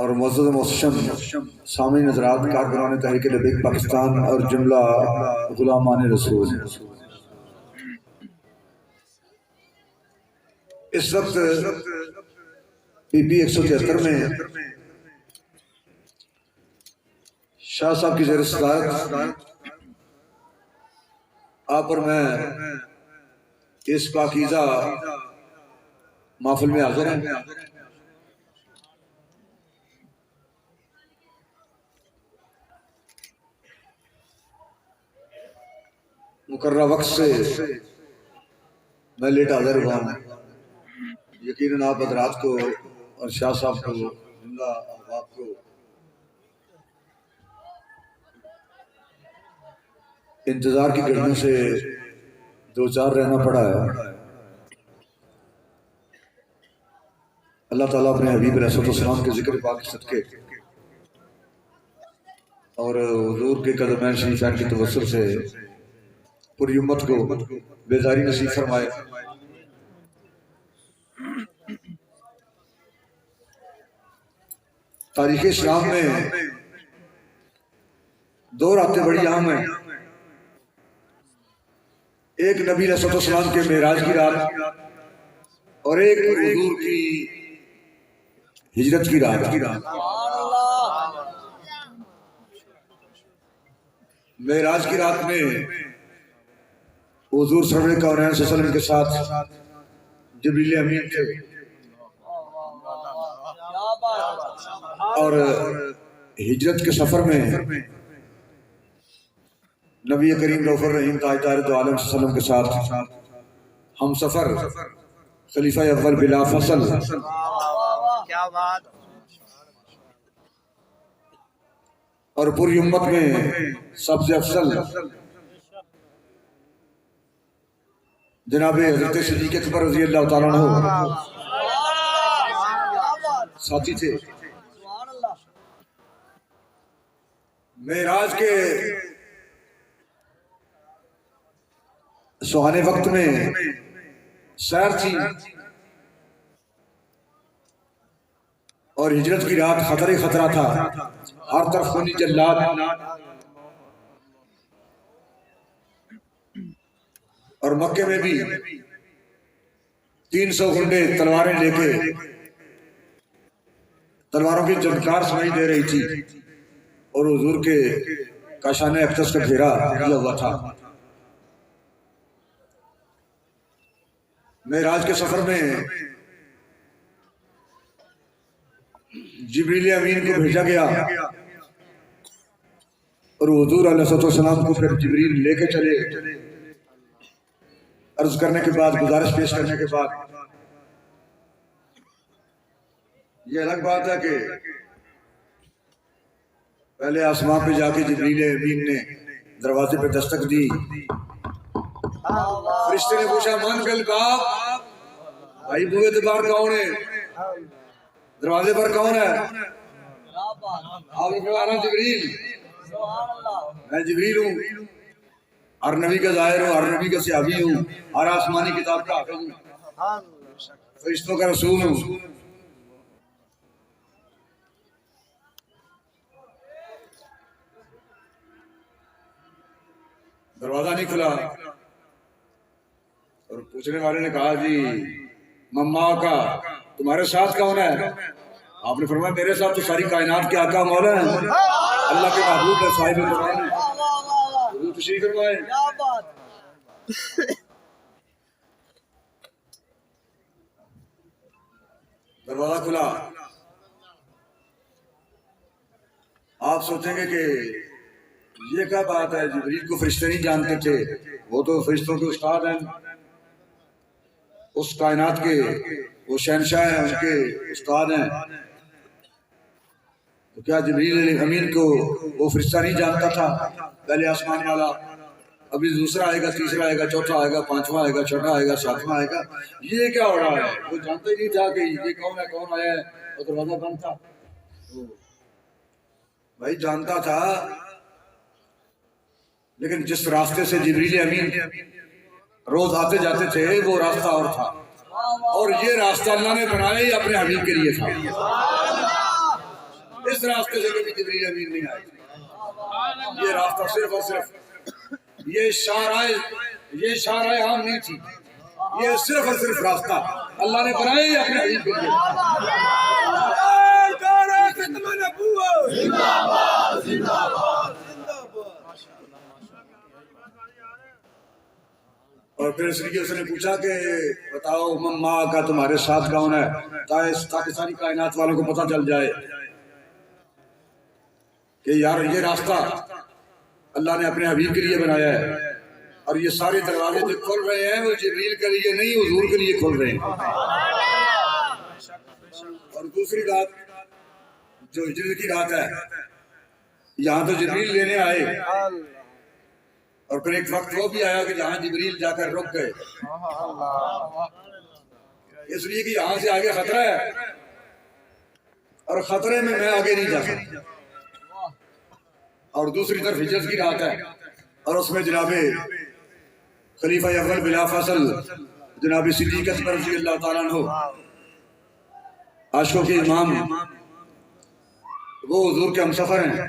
اور معزز محتشم سامعین حضرات، کارکنان تحریک لبیک پاکستان اور جملہ غلامان رسول، اس وقت پی پی 173 میں شاہ صاحب کی زیر صدارت آپ اور میں اس پاکیزہ محفل میں حاضر ہیں۔ مقررہ وقت سے میں لیٹ حاضر ہوا ہوں۔ یقیناً آپ حضرات کو اور شاہ صاحب کو، جملہ احباب کو انتظار کی گھڑیوں سے دو چار رہنا پڑا ہے۔ اللہ تعالیٰ اپنے حبیب علیہ السلام کے ذکر پاک کے صدقے اور حضور کے قدمین شریفین کی توسل سے پوری امت کو بیداری نصیب فرمائے۔ تاریخ اسلام میں دو راتیں بڑی اہم ہیں، ایک نبی علیہ السلام کے معراج کی رات اور ایک حضور کی ہجرت کی رات۔ معراج کی رات میں حضور سرور کونین صلی اللہ علیہ وسلم کے ساتھ جبریل امین تھے، اور ہجرت کے سفر میں نبی کریم رؤوف الرحیم تاجدار دو عالم صلی اللہ علیہ وسلم کے ساتھ ہم سفر خلیفہ اول بلا فصل اور پوری امت میں سب سے افضل جناب حضرت صدیق اکبر رضی اللہ تعالیٰ عنہ ساتھی تھے۔ معراج کے سہانے وقت میں سیر تھی اور ہجرت کی رات خطر خطرہ تھا، ہر طرف خونی جلاد، اور مکے میں بھی 300 گنڈے تلواریں لے کے تلواروں کی جھنکار سنائی دے رہی تھی اور حضور کے کاشان اقدس کا گھیرا کیا ہوا تھا۔ معراج کے سفر میں جبریل امین کو بھیجا گیا اور حضور علیہ السلام کو پھر جبریل لے کے چلے، عرض کرنے کے بعد، گزارش پیش کرنے کے بعد۔ یہ الگ بات ہے کہ پہلے آسمان پہ جا کے جبریل امین نے دروازے پہ دستک دی، فرشتے نے پوچھا من کل باب، بھائی بوئے دبار کون ہے، دروازے پر کون ہے؟ آپ نے فرمایا جبریل، میں جبریل ہوں، ہر نبی کا ظاہر ہوں، ہر نبی کا صحابی ہوں، ہر آسمانی کتاب کا حافظ ہوں، فرشتوں کا رسول ہوں۔ دروازہ نہیں کھلا اور پوچھنے والے نے کہا جی مما کا تمہارے ساتھ کون ہے؟ آپ نے فرمایا میرے ساتھ تو ساری کائنات کے آقا مولا ہیں، اللہ کے محبوب ہے، صاحب قرآن ہے، حضور تشریف فرمائے۔ دروازہ کھلا، آپ سوچیں گے کہ یہ کیا بات ہے، جبریل کو فرشتے نہیں جانتے تھے، وہ تو فرشتوں کے استاد ہیں، اس کائنات کے وہ شہنشاہ ہیں، ان کے استاد ہیں، تو کیا جبریل امین کو وہ فرشتہ نہیں جانتا تھا؟ پہلے آسمان والا، ابھی دوسرا آئے گا، تیسرا آئے گا، چوتھا آئے گا، پانچواں آئے گا، چھٹا آئے گا، ساتواں آئے گا، یہ کیا ہو رہا ہے؟ وہ جانتا ہی نہیں تھا کہ یہ کون ہے، کون آیا ہے، اور دروازہ بند تھا۔ بھائی جانتا تھا، لیکن جس راستے سے جبریل امین روز آتے جاتے تھے وہ راستہ اور تھا، اور یہ راستہ اللہ نے بنایا ہی اپنے حبیب کے لیے تھا۔ اس راستے سے کبھی جبریل امین نہیں آئے. یہ راستہ صرف اور صرف یہ شارع عام نہیں تھی. یہ صرف اور صرف راستہ اللہ نے بنایا ہی اپنے حبیب کے لیے. اور پھر اس لیے اس نے پوچھا کہ بتاؤ مما کا تمہارے ساتھ کون ہے تاکہ ساری کائنات والوں کو پتہ چل جائے کہ یار یہ راستہ اللہ نے اپنے حبیب کے لیے بنایا ہے. اور یہ سارے دروازے جو کھل رہے ہیں وہ جبریل کے لیے نہیں حضور کے لیے کھل رہے ہیں. اور دوسری بات جو ہجرت کی رات ہے یہاں تو جبریل لینے آئے اور پھر ایک وقت وہ بھی آیا کہ جہاں جبریل جا کر رک گئے اس لیے کہ یہاں سے آگے خطرہ ہے اور خطرے میں آگے نہیں جا سکتا. اور دوسری طرف ہجرت کی رات ہے اور اس میں جناب خلیفہ اول بلا فصل جناب صدیق اکبر رضی اللہ تعالیٰ عنہ عاشقوں کے امام وہ حضور کے ہمسفر ہیں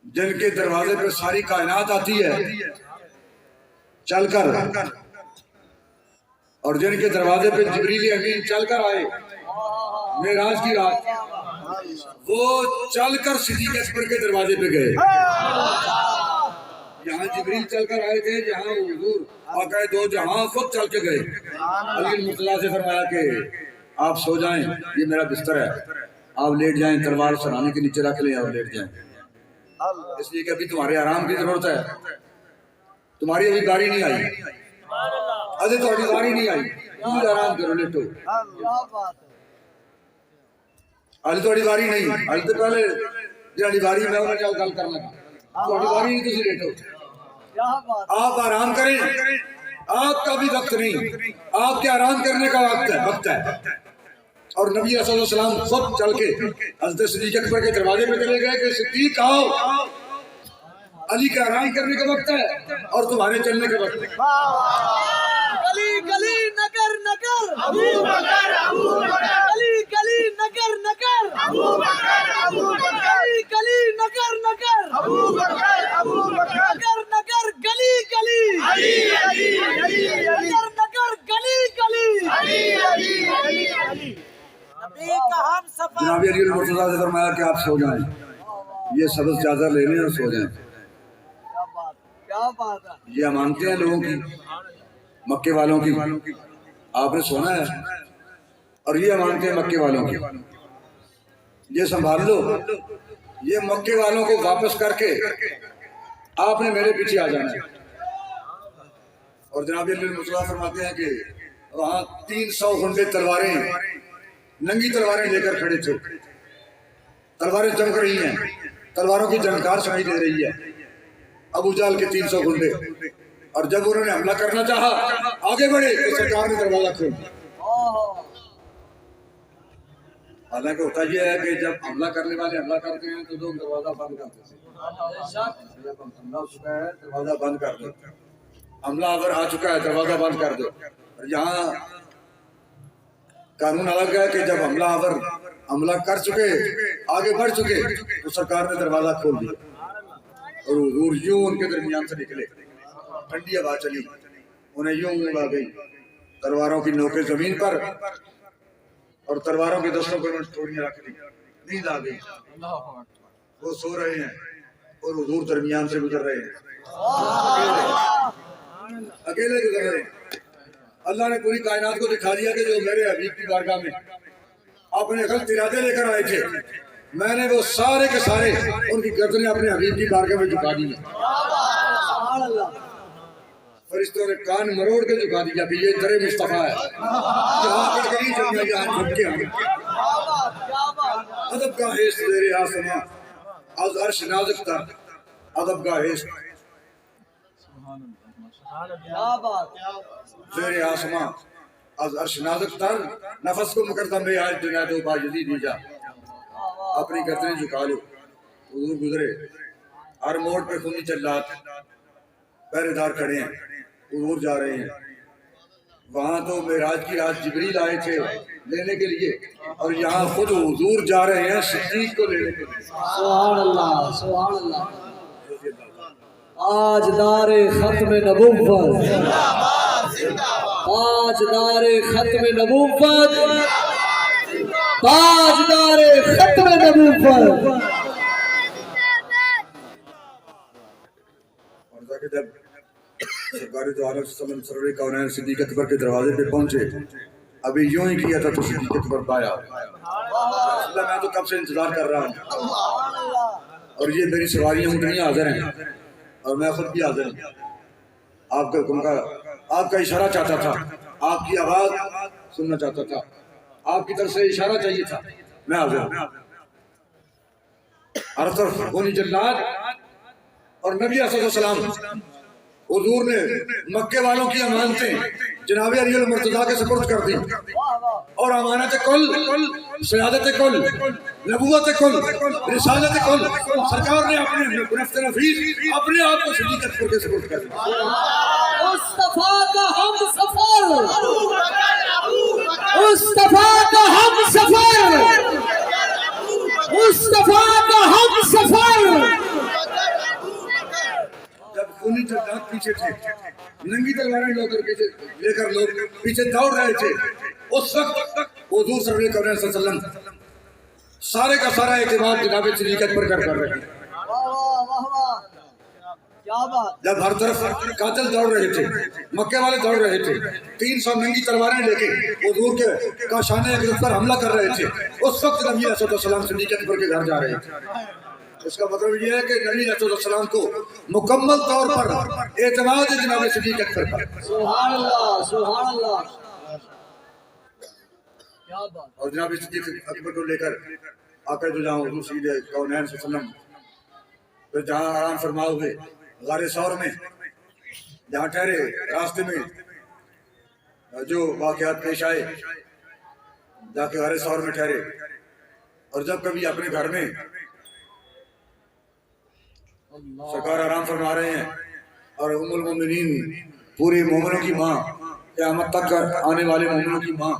جن کے دروازے پہ ساری کائنات آتی ہے چل کر اور جن کے دروازے پہ جبریل امین چل کر آئے معراج کی رات وہ چل کر صدیق اکبر کے دروازے پہ گئے. یہاں جبریل چل کر آئے تھے جہاں حضور آقا دو جہاں خود چل کے گئے. علی مرتضیٰ سے فرمایا کہ آپ سو جائیں یہ میرا بستر ہے آپ لیٹ جائیں تلوار سرانے کے نیچے رکھ لیں اور لیٹ جائیں اس لیے کہ ابھی تمہارے آرام کی ضرورت ہے. تمہاری ابھی گاڑی نہیں آئی ابھی تمہاری گاڑی نہیں آئی تم آرام کرو لیٹو. ابھی تھوڑی باری نہیں ابھی تو پہلے جی باری میں انہیں جاؤ گل کرنا تھوڑی باری نہیں تھی لیٹو. آپ آرام کریں آپ کا بھی وقت نہیں آپ کے آرام کرنے کا وقت ہے. اور نبی صلی اللہ علیہ وسلم خود چل کے حضرت صدیق اکبر کے دروازے پہ چلے گئے کہ صدیق آؤ علی کا آرام کرنے کا وقت ہے اور تمہارے چلنے کا وقت ہے. گلی گلی نگر نگر ابو بکر گلی گلی نگر نگر ابو بکر گلی نگر نگر ابو بکر نگر نگر گلی گلی علی علی نگر نگر گلی گلی علی نبی کا ہم سفر. جناب علی المرتضیٰ سے فرمایا کہ آپ سو جائیں یہ سبز چادر لے لیں اور سو جائیں. کیا بات ہے. یہ مانتے ہیں لوگوں کی مکے والوں کی آپ نے سونا ہے اور یہ مانتے ہیں مکے والوں کی. یہ سنبھال لو یہ مکے والوں کو واپس کر کے آپ نے میرے پیچھے آ جانا ہے. اور جناب علی المرتضیٰ فرماتے ہیں کہ وہاں 300 گنڈے تلواریں ننگی تلواریں لے کر کھڑے تھے. تلواریں چمک رہی ہیں تلواروں کی جھنکار سنائی دے رہی ہے. ابو جہل کے 300 گنڈے اور جب انہوں نے حملہ کرنا چاہا آگے بڑھے تو سرکار نے دروازہ کھول دیا. حالانکہ ہوتا یہ ہے کہ جب حملہ کرنے والے حملہ کرتے ہیں تو لوگ دروازہ بند کرتے ہیں. جب حملہ ہو چکا ہے دروازہ بند کر دو. حملہ اگر آ چکا ہے دروازہ بند کر دو. اور یہاں قانون الگ ہے کہ جب حملہ کر چکے آگے بڑھ چکے تو سرکار نے دروازہ کھول دیا اور حضور یوں ان کے درمیان سے نکلے. ٹھنڈی ہوا چلی انہیں یوں اڑا گئی تلواروں کی نوکیں زمین پر اور تلواروں کے دستوں پر انہیں ٹوڑیاں رکھ دی. نیند آ گئی وہ سو رہے ہیں اور حضور درمیان سے گزر رہے ہیں اکیلے گزر رہے ہیں. اللہ نے پوری کائنات کو دکھا دیا کہ جو میرے حبیب کی بارگاہ میں اپنے غلط ارادے لے کر آئے تھے میں نے وہ سارے کے سارے ان کی گردنیں اپنے حبیب کی بارگاہ میں جھکا دی ہیں. فرشتوں نے کان مروڑ کے جھکا دیا کہ یہ در مصطفیٰ ہے جہاں کر کے نہیں جھکنا یہاں جھک کے آئے. ادب کا حیث زیر آسماں از عرش نازک تر ادب کا حیث زیر آسماں از عرش نازک تر نفس کو مقدم بے آج جنید و باجدی دیجا. اپنی گردنیں جھکا لو. حضور گزرے ہر موڑ پہ خونی چلات پہرے دار کھڑے ہیں حضور جا رہے ہیں وہاں تو معراج کی رات جبریل آئے تھے لینے کے لیے، اور یہاں خود حضور جا رہے ہیں صدیق کو لینے کے لیے۔ سبحان اللہ سبحان اللہ۔ تاجدار ختم نبوت، تاجدار ختم نبوت، تاجدار ختم نبوت۔ اور تاکہ جب سرکار دو عالم صلی اللہ علیہ وسلم سرور کونین صدیق اکبر کے دروازے پہ پہنچے، ابھی یوں ہی کیا تھا تو صدیق اکبر پایا۔ اللہ میں تو کب سے انتظار کر رہا ہوں، اور یہ میری سواریاں اونٹنیاں حاضر ہیں اور میں خود بھی حاضر ہوں۔ آپ کا حکم کا، آپ کا اشارہ چاہتا تھا، آپ کی آواز سننا چاہتا تھا، آپ کی طرف سے اشارہ چاہیے تھا، میں حاضر ہوں۔ ہر طرف غنی جلاد اور نبی علیہ السلام، حضور نے مکے والوں کی امانتیں جناب علی المرتضیٰ کے سپرد کر دی، اور امانت کل، سیادت کل، نبوت کل، رسالت کل سرکار نے اپنے نفس نفیس اپنے آپ کو صدیق اکبر کے سپرد کر دیا۔ مصطفیٰ کا ہم سفر، مصطفیٰ کا ہم سفر، مصطفیٰ کا ہم سفر۔ جب خونی جلاد پیچھے تھے، ننگی تلواریں لے کر لوگ پیچھے دوڑ رہے تھے، اس وقت حضور صلی اللہ علیہ وسلم سارے کا سارا اعتماد جناب صدیق اکبر کر رہے تھے۔ جب ہر طرف قاتل دوڑ رہے تھے، مکے والے دوڑ رہے تھے، 300 ننگی تلواریں لے کے حضور کے کاشانے اقدس پر حملہ کر رہے تھے، اس وقت نبی علیہ السلام صدیق اکبر کے گھر جا رہے تھے۔ اس کا مطلب یہ ہے کہ نبی علیہ السلام کو مکمل طور پر اعتماد ہے جناب صدیق اکبر پر۔ سبحان اللہ سبحان اللہ۔ اور جناب صدیق اکبر کو لے کر آقا دو جہاں حضور سید کونین صلی اللہ علیہ وسلم پھر جہاں آرام فرما ہوئے غار ثور میں، جہاں ٹھہرے، راستے میں جو واقعات پیش آئے جا کے غار ثور میں ٹھہرے، اور جب کبھی اپنے گھر میں سرکار آرام فرما رہے ہیں، اور ام المومنین پورے مومنوں کی ماں، قیامت تک آنے والے مومنوں کی ماں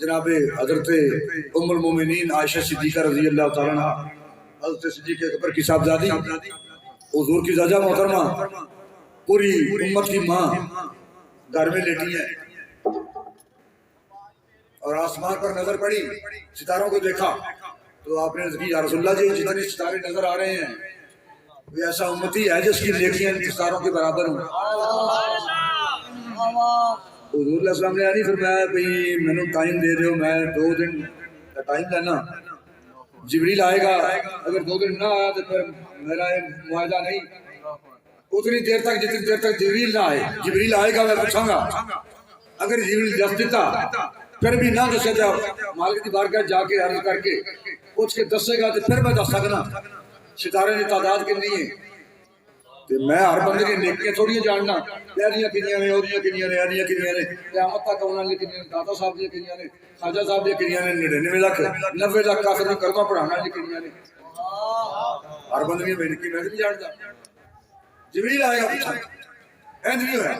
جناب حضرت ام المومنین عائشہ صدیقہ رضی اللہ تعالیٰ عنہ، حضرت صدیق اکبر کی صاحبزادی، حضور کی زوجہ محترمہ، پوری امت کی ماں گھر میں لیٹی ہیں، اور آسمان پر نظر پڑی، ستاروں کو دیکھا تو آپ نے کہا یا رسول اللہ جی جتنے ستارے نظر آ رہے ہیں وہ ایسا امتی ہے جس کی نیکیاں ستاروں کے برابر ہوں۔ حضور علیہ السلام نے نہیں فرمایا بھئی میں نے ٹائم دے دیو، میں 2 دن کا ٹائم لینا، جبریل آئے گا، اگر 2 دن نہ آیا تو پھر میرا معاہدہ نہیں، اتنی دیر تک جتنی دیر تک جبریل نہ آئے، جبریل آئے گا میں پوچھوں گا، اگر جبریل دس دیتا پھر بھی نہ دسے جا مالک کی بارگاہ جا کے عرض کر کے پوچھ کے دسے گا تو پھر میں دس سکنا ستارے کی تعداد کتنی ہے، کہ میں ہر بندے کی نیکیاں تھوڑی جاننا، پیاریاں کنیاں نے، اوریاں کنیاں نے، ایریاں کنیاں نے، قیامت تک آنے والی کنیاں نے، داتا صاحب دی کنیاں نے، خواجہ صاحب دی کنیاں نے، 99 لاکھ 90 لاکھ کافر میں کلمہ پڑھانا والی کنیاں نے، ہر بندے کی نیکی میں نہیں جانتا۔ جبریل آئے گا پوچھا اینج نہیں ہوا،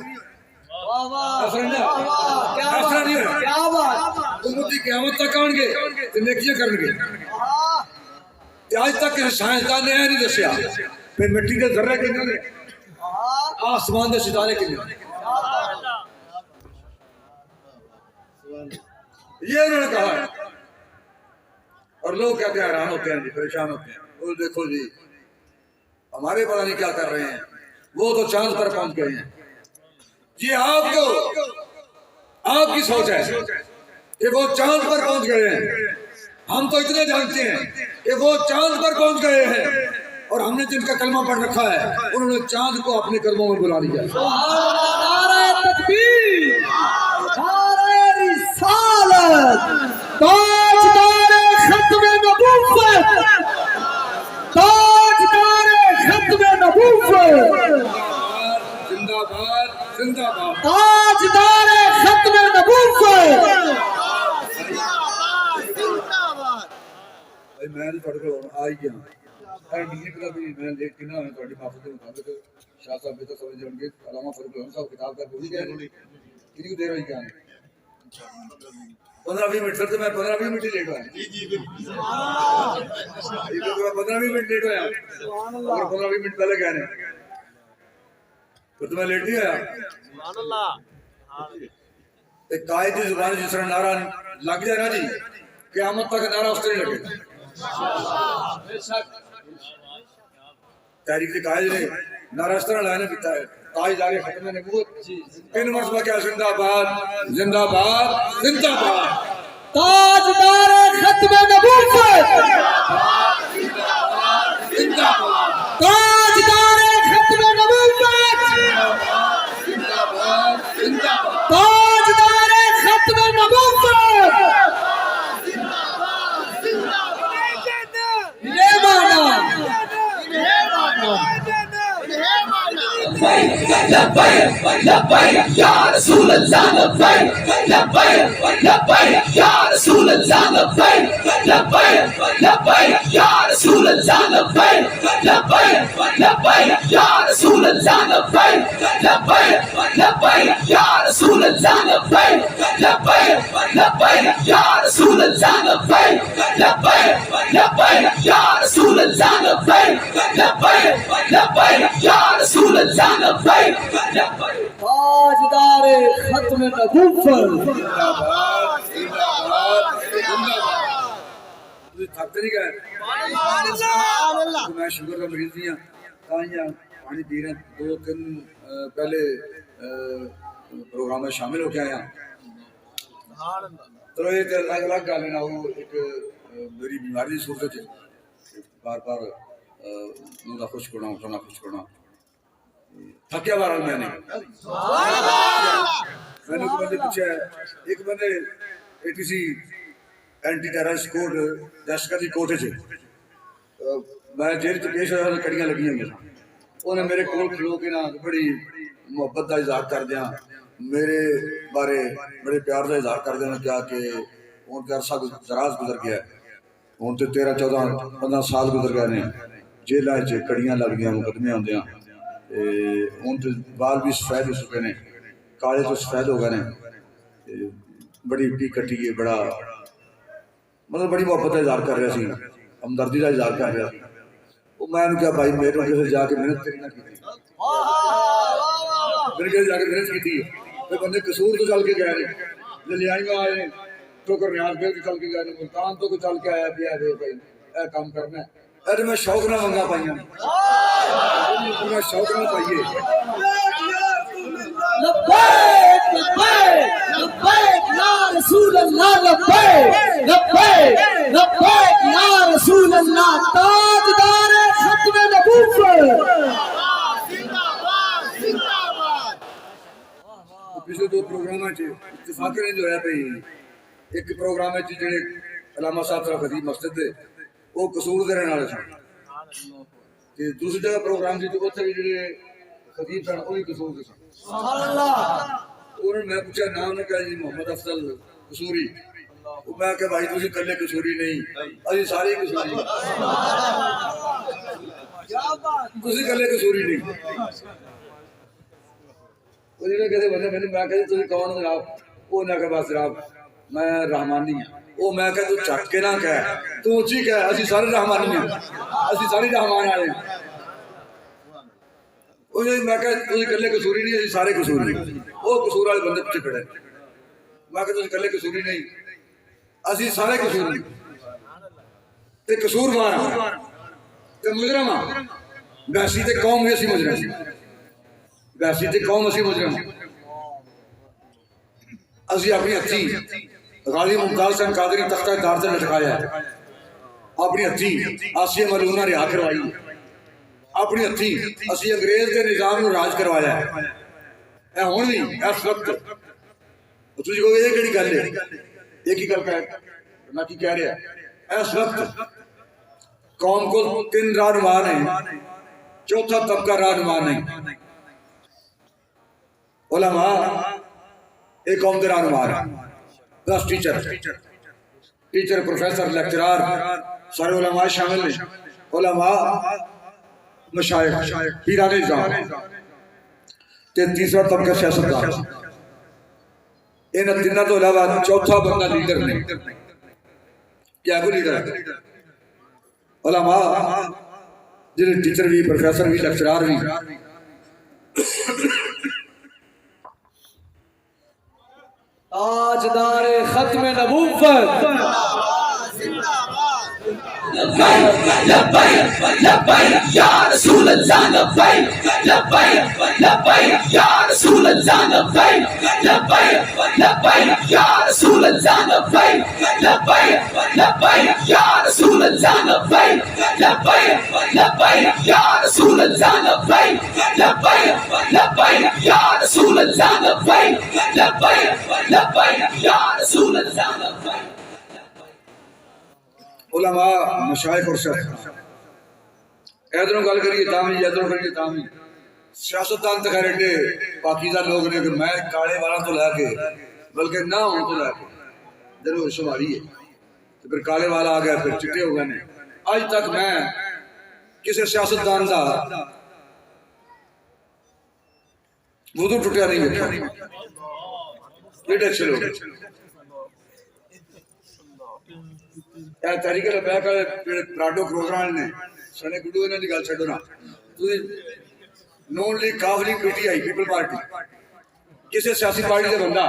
ایسا نہیں ہوا، امتی قیامت تک آن گے تو نیکیاں کرن گے، آج تک سائنسدان نے نہیں دسیا پھر مٹی کے ذرے کتنے نے، آسمان کے ستارے کتنے، یہ انہوں نے کہا ہے، اور لوگ کہتے ہیں حیران ہوتے ہیں جی، پریشان ہوتے ہیں، وہ دیکھو جی ہمارے پتہ نہیں کیا کر رہے ہیں، وہ تو چاند پر پہنچ گئے ہیں۔ یہ آپ کی سوچ ہے کہ وہ چاند پر پہنچ گئے ہیں، ہم تو اتنے جانتے ہیں کہ وہ چاند پر پہنچ گئے ہیں، اور ہم نے جن کا کلمہ پڑھ رکھا ہے انہوں نے چاند کو اپنے قدموں میں بلا لیا۔ نعرہ تکبیر، نعرہ رسالت، تاجدار ختم نبوت، تاجدار ختم نبوت، زندہ باد زندہ باد، تاجدار ختم نبوت۔ میں تھوڑے کو آئی گیا نکلا بھی میں لیٹ کے نہ ہے تھوڑی معافی کے مطابق شاہ صاحب بہتر سمجھ جائیں گے، علامہ فاروق صاحب کتاب کا بھول گئے، کتنی دیر ہوئی کیا ہے 15-20 منٹ سر تو میں 15-20 منٹ ہی لیٹ ہوا 15-20 منٹ لیٹ ہوا اور 15-20 منٹ پہلے کہہ رہے ہیں تو میں لیٹ نہیں آیا ایک قائد کی زبان جس طرح نعرہ لگ جائے نا جی قیامت تک نعرہ اس طرح لگے تحریک کے قائد نے نعرہ اس طرح لانے پیتا ہے تاجدار ختم نبوت 3 مرتبہ کیا زندہ باد زندہ باد زندہ باد تاجدار ختم نبوت تاجدار ختم نبوت تاجدار ختم نبوت یہ مانا لبیک لبیک یا رسول اللہ لبیک لبیک لبیک یا رسول اللہ لبیک لبیک لبیک یا رسول اللہ لبیک لبیک لبیک یا رسول اللہ لبیک لبیک لبیک یا رسول اللہ لبیک لبیک لبیک یا رسول اللہ لبیک لبیک لبیک یا رسول اللہ لبیک لبیک لبیک یا رسول اللہ لبیک تاجدار ختم نبوت تھکتے نہیں گئے میں شوگر کا مریض نہیں ہوں پانی پی رہے ہیں 2-3 پہلے پروگرام میں شامل ہو کے آیا تو ایک الگ الگ گل ہے نا وہ ایک میری بیماری کی صورت ہے بار بار منہ خشک ہونا اٹھنا خشک ہونا تھکیا بار میں نے ایک بندے پوچھا ایک بندے کسی اینٹی ٹیررسٹ کوڈ دہشتگردی کوٹے سے میں جیل سے پیش ہوا کڑیاں لگی ہوئی انہیں میرے کول کھلو کے نا بڑی محبت کا اظہار کر دیا میرے بارے بڑے پیار کا اظہار کر دینا کیا کہ ان کا عرصہ دراز گزر گیا ہوں تو 13-14-15 سال گزر گئے ہیں جیلوں سے کڑیاں لگ گیا مقدمے آدھے ہوں تو بال بھی سفید ہو چکے ہیں کالے تو سفید ہو گئے ہیں بڑی ہٹی کٹی ہے بڑا مطلب بڑی محبت کا اظہار کر رہا سی ہمدردی کا اظہار کر رہا وہ میں نے کہا بھائی میرے کسی جا کے محنت تیری نہ کی میرے کسی جا کے محنت کی تھی پھر بندے قصور تو چل کے گئے رہے للیائی میں آئے ٹوکر ریاض بھیل کے چل کے گئے ملتان تو چل کے آیا پیا دے بھائی اے کام کرنا ہے ارے میں شوق نہ منگا پائی میں شوق نہ پائیے لبیک لبیک لبیک یا رسول اللہ لبیک لبیک لبیک یا رسول اللہ تاجدار ختم نبوت پچھلے 2 پروگرام اتفاق نہیں جو ہے پہ ایک پروگرام جڑے علامہ صاحب صاحب خطیب مسجد دے وہ قصور دے رہنے والے سن دوسری جگہ پروگرام تھی تو اتنے بھی جڑے خطیب سن وہی قصور دے سن انہوں نے میں پوچھا نام نے کہا جی محمد افضل قصوری میں کہ بھائی تسی کلے قصوری نہیں اسی سارے قصوری تسی کلے قصوری نہیں وہ جڑے کہتے بندے میں کہتے تسی کون ہو جناب وہ نہ کہ بس جناب میں رحمانی ہوں وہ میں کہ تو چک کے نہ کہہ تو اچھی کہہ اسی سارے رحمانی ہیں اسی ساری رحمان والے ہیں میں کہ تسی کلے قصوری نہیں اسی سارے قصوری وہ قصور والے بندے پیچھے کھڑے میں کہ تسی کلے قصوری نہیں اسی سارے قصوری تے قصور مارا تے مجرم بیسی تے قوم بھی اسی مجرم بیسی تے قوم اسی مجرم اسی اپنی ہتھی غازی ممتاز حسین قادری تختہ دار سے لٹکایا اپنی ہتھی آسیہ ملونہ رہا کروائی اپنی ہتھی اسی انگریز کے نظام کو راج کروایا ہے اے ہون بھی اس وقت تجھے کو یہ کہڑی گل ہے ایک ہی گل میں کی کہہ رہا اس وقت قوم کو 3 رہنما ہیں چوتھا طبقہ رہنما نہیں علماء ایک قوم کے رہنما ہے پلس ٹیچر پروفیسر لیکچرار سارے علماء شامل ہیں علماء مشائخ پیران نظام تے تیسرا طبقہ سیاستدار انہاں تیناں تو علاوہ چوتھا بندہ لیڈر نے کیا کوئی لیڈر ہے علماء جنہیں ٹیچر بھی پروفیسر بھی لیکچرار بھی تاجدار ختم نبوت لبيك لبيك يا رسول الله لبيك لبيك لبيك يا رسول الله لبيك لبيك لبيك يا رسول الله لبيك لبيك لبيك يا رسول الله لبيك لبيك لبيك يا رسول الله لبيك لبيك لبيك يا رسول الله لبيك لبيك لبيك يا رسول الله لبيك علماء مشائخ اور شیخ ادھروں گل کریے تامی ادھروں کریے تامی سیاستدان تو خیر ایڈے پاکیزہ لوگ نے کہ میں کاڑے والا تو لے کے بلکہ نہ ہوں تو لے کے ضرور شماری ہے تو پھر کالے والا آ گیا پھر چٹے ہو گئے نے آج تک میں کسی سیاستدان دا وضو ٹوٹیا نہیں بیٹھا ایڈے اچھے لوگ تحریک لبیک والے پراڈو پروگرام نے سنے گڈو انہاں دی گل چھڈو نا تسی نون لیگ کاف league P T I people party کسی سیاسی پارٹی کا بندہ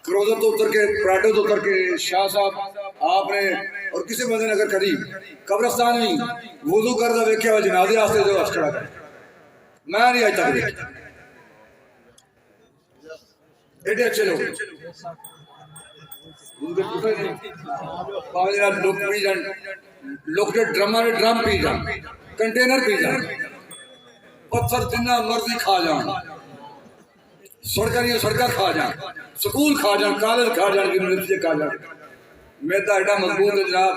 کروزہ تو اتر کے پراڈو تو اتر کے شاہ صاحب آپ نے اور کسی بندے نے اگر کری قبرستان میں وضو کردا ویکھیا ہوا جنازے واسطے جو ہاتھ کھڑا کرے میں نہیں اج تک دیکھا ایڈے اچھے لوگ لوگ ڈرما نے ڈرم پی جان کنٹینر پی جان پتھر جنہ مرضی کھا جان سڑکیں سڑکیں کھا جان سکول کھا جان کالج کھا جان یونیورسٹی کھا جان میدا ایڈا مضبوط ہے جناب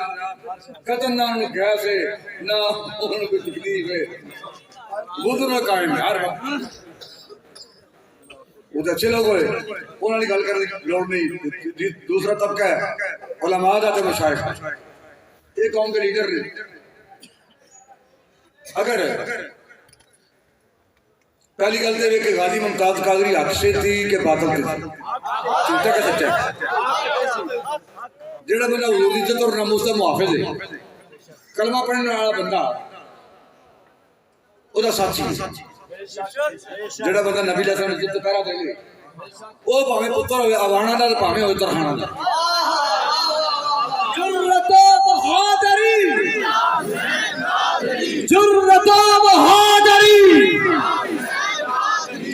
قتل نہ انہوں گیس ہے نہ انہوں کوئی تکلیف ہے وضو نہ قائم ہے ہر وقت وہ تو اچھے لوگ ہوئے انہوں نے گل کرنے کی لوڑ نہیں دوسرا طبقہ ہے علماء جاتے مشائخ ایک قوم کے لیڈر نے اگر پہلی گل دے کہ غازی ممتاز قادری حق سے تھی کہ باطل تھی جھوٹا کہ سچا ہے جڑا بندہ حضور دی عزت اور ناموس دا محافظ ہے کلمہ پڑھنے والا بندہ او دا سچی ہے جڑا بندہ نبی علیہ السلام عزت پہرا دے لے او بھاویں پتر ہوئے اوانا دا بھاویں ہوئے ترخانہ دا جرت و بہادری جرت و بہادری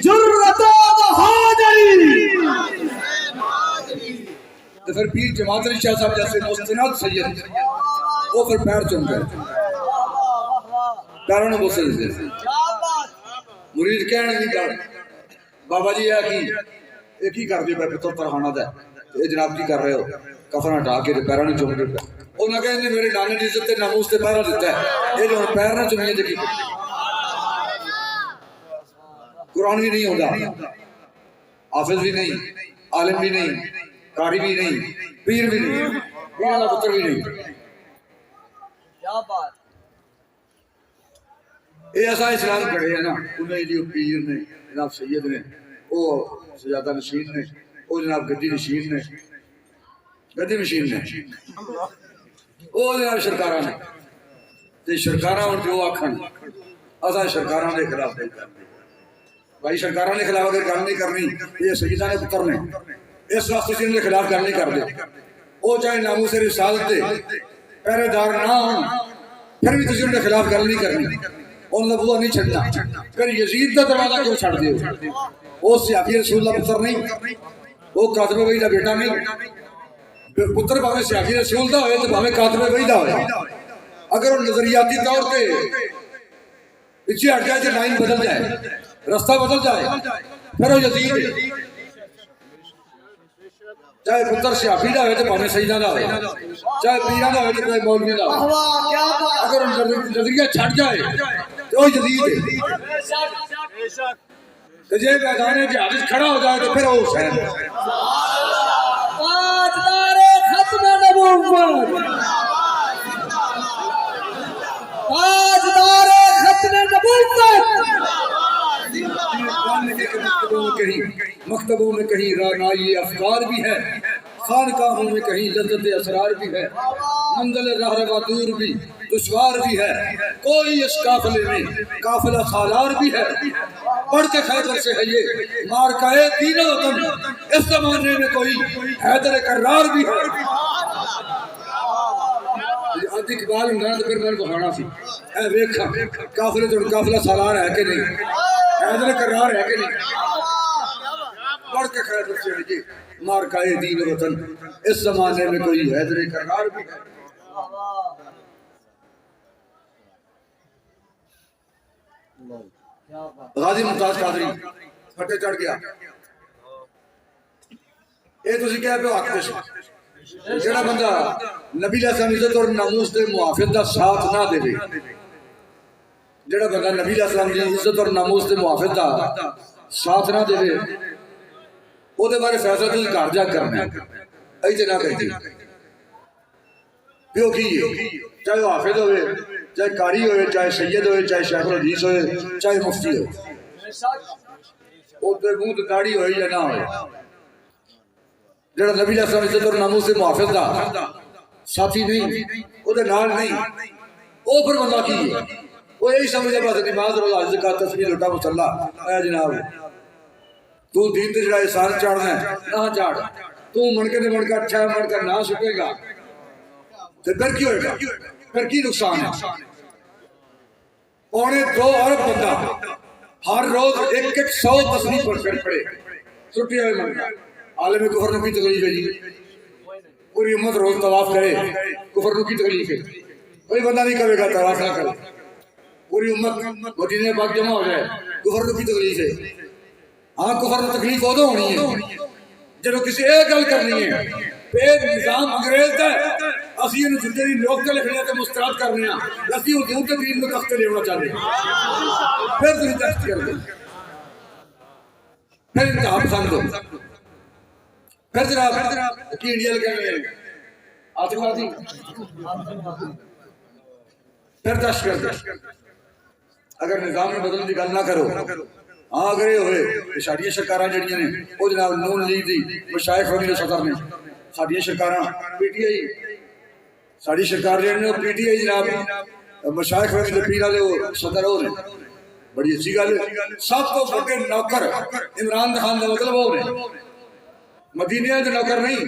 جرت و بہادری تو پھر پیر جماعت علی شاہ صاحب جیسے مستند سید وہ پھر پیر چم گئے پیروں نے بوسے دیتے مرید کہنے نہیں کر بابا جی یہ کی کر دیا پتر ترخانہ دا یہ جناب کی کر رہے ہو کفن ہٹا کے پیروں نے چم دیتا انہوں نے کہا میرے نانے کی عزت ناموس سے پہرا دیتا ہے یہ جو پیر نہ چمیے تو کی قرآن بھی نہیں ہوتا حافظ بھی نہیں عالم بھی نہیں قاری بھی نہیں پیر بھی نہیں پیر والا پتر بھی نہیں کیا بات یہ ایسا اسلام کھڑے ہیں نا انہیں جو پیر نے جناب سید نے وہ سجادہ نشین نے وہ جناب گدی نشین نے گدی نشین نے وہ جناب شرکارہ نے تے شرکارہ اور جو آکھن اسا شرکارہ دے خلاف نہیں کرنے بھائی شرکارہ نے خلاف اگر گل نہیں کرنی یہ سیدہ نے پتر نے اس واسطے جن کے خلاف گل نہیں کر دے وہ چاہے ناموس رسالت دے پہرے دار نہ ہوں پھر بھی تسی ان کے خلاف گل نہیں کرنی ان لبوہ نہیں چھڑنا پھر یزید دا دروازہ کیوں چھڑ دے وہ سیافی رسول اللہ پتر نہیں وہ کاتب وحی دا بیٹا نہیں پتر بھاوے سیافی رسول دا ہوئے تو بھاوے کاتب وحی دا ہوئے اگر وہ نظریاتی طور پہ پیچھے ہٹ جائے تو لائن بدل جائے رستہ بدل جائے پھر وہ یزید ہے چاہے پتر سیافی دا ہوئے تو بھاوے سیدہ دا ہوئے چاہے پیرہ دا ہوئے تو کوئی مولوی دا ہوئے اگر وہ نظریہ چھٹ جائے تو وہ یزید ہے کہ جے میدان جہاد کھڑا ہو جائے تو پھر وہ حسین ہے تاجدار ختم نبوت تاجدار ختم نبوت مکتبوں میں کہیں رعنائی افکار بھی ہے، خانقاہوں میں کہیں لذت اسرار بھی ہے، منزل راہ روا دور بھی دشوار بھی ہے، کوئی اس قافلے میں قافلہ سالار بھی ہے، پڑھ کے خیبر سے ہے یہ مارکائے دین و وطن، اس زمانے میں کوئی حیدر کرار بھی ہے۔ آج اقبال ہوں تو پھر میں نے بخانا سی اے ویکھا قافلے تو قافلہ سالار ہے کہ نہیں، حیدر کرار ہے کہ نہیں، پڑھ کے خیبر سے ہے یہ مارکائے دین و وطن، اس زمانے میں کوئی حیدر کرار بھی ہے۔ غازی ممتاز قادری پھٹے چڑھ گیا، اے تسی کہہ پہ حق دے جڑا بندہ نبی علیہ السلام عزت اور ناموس دے محافظ دا ساتھ نہ دے، جڑا بندہ نبی علیہ السلام دی عزت اور ناموس دے محافظ دا ساتھ نہ دے، او دے بارے فیصلہ تسی گھر جا کرنا ہے، ایتھے نہ کہتی پیو کی چاہے وہ حافظ ہوئے، چاہے قاری ہوئے، چاہے سید ہوئے، چاہے شیخ الحدیث ہوئے، چاہے مفتی ہوئے، وہ تو منہ تو داڑھی ہوئے یا نہ ہوئے، جڑا نبی علیہ السلام عزت اور ناموس سے محافظ دا ساتھی نہیں، وہ دے نال نہیں، وہ پھر بندہ کی ہے، وہ یہی سمجھے بس نماز روزہ زکات تسبیح لوٹا مصلی، اے جناب تو دین تے جڑا احسان چاڑنا ہے نہ چاڑ، تو من کے من کا اچھا من کا نہ سکے گا تو پھر کی ہوئے گا، پھر کی نقصان ہے۔ 2.25 ارب بندہ ہر روز 100 تصنیف پڑھے چھٹی ہوئے من کا، عالم کفر نو کی تکلیف ہے جی، پوری امت روز طواف کرے، کفر نو کی تکلیف ہے، کوئی بندہ نہیں کرے گا طواف نہ کرے، پوری امت مدینے پاک جمع ہو جائے، کفر نو کی تکلیف ہے۔ ہاں کفر نو تکلیف ادو ہونی ہے جب کسی ایک گل کرنی ہے، پھر نظام انگریز دا ہے، اسی انہوں جنتے دی نوکتے لکھنے تے مسترد کرنے ہیں، اسی حضور کے دین میں تختے لے ہونا چاہتے ہیں، پھر تھی تخت کر دیں، پھر انتہا پسند ہو، پھر جناب کی انڈیا لگے ہوئے آتف آتی، پھر دشت کر دیں، اگر نظام میں بدلنے کی گل نہ کرو، ہاں اگر یہ ہوئے ساڑیاں شرکاراں جڑیاں نے وہ جناب نون لیگ دی مشائخ وغیرہ صدر نے، ساڑیاں شرکاراں پی ٹی آئی، ساڑی شرکار جڑی نے پی ٹی آئی جناب مشائخ وغیرہ پیر والے وہ صدر ہو رہے، بڑی اچھی گل ہے۔ سب کو بڑے نوکر عمران خان کا مطلب ہو رہے، مدینے کے نوکر نہیں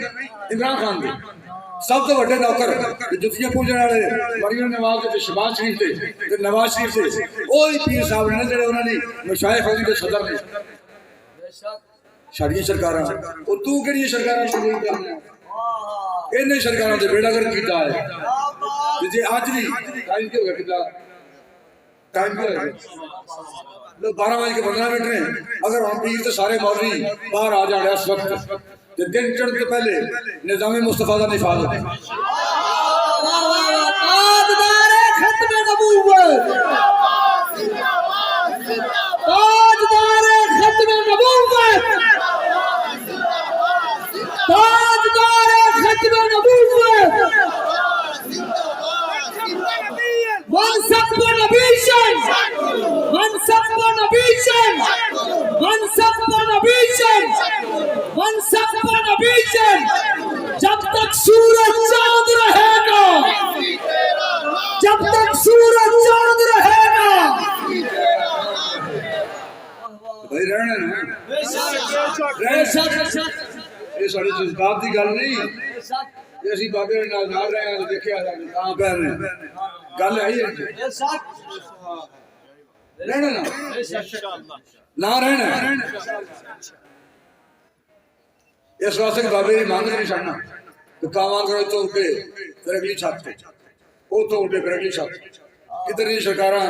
عمران خان کے، سب تو بڑے نوکر جتیاں پوجن والے مریم نواز کے شہباز شریف تھے نواز شریف تھے، وہی پیر صاحب نے جڑے انہوں نے مشائخ وغیرہ کے صدر نے، ساڑیاں شرکاراں وہ تو کہڑی شرکاراں شروع کرنا انہیں شرکاراں تے بیڑا گرک کیتا ہے جی آج بھی ٹائم کیوں گیا کتا ٹائم کیوں گیا 12:15 ہیں، اگر ہم پیر تو سارے مولوی باہر آ جانے اس وقت دن چڑھنے سے پہلے نظام مصطفیٰ کا نفاذ ہوتا ہے۔ تاجدار ختم نبوت، تاجدار ختم نبوت، تاجدار ختم نبوت، منصب پر نبیشن، منصب پر نبیشن، منصب پر نبیشن، منصب پر نبیشن، جب تک سورج چاند رہے گا، جب تک سورج چاند رہے گا، بھائی رہنے نا یہ ساڑھے جذبات کی گل نہیں، یہ اسی بابے نال رہے ہیں تو دیکھے کہاں پہ رہے ہیں، گل ہے ہی رہنا نہ رہنا، اس واسطے کہ بابے مانگ نہیں چڑھنا تو کام کرو تو اٹھے پھر اگلی چھت پہ وہ تو اٹھے پھر اگلی چھت، کتنی سرکاراں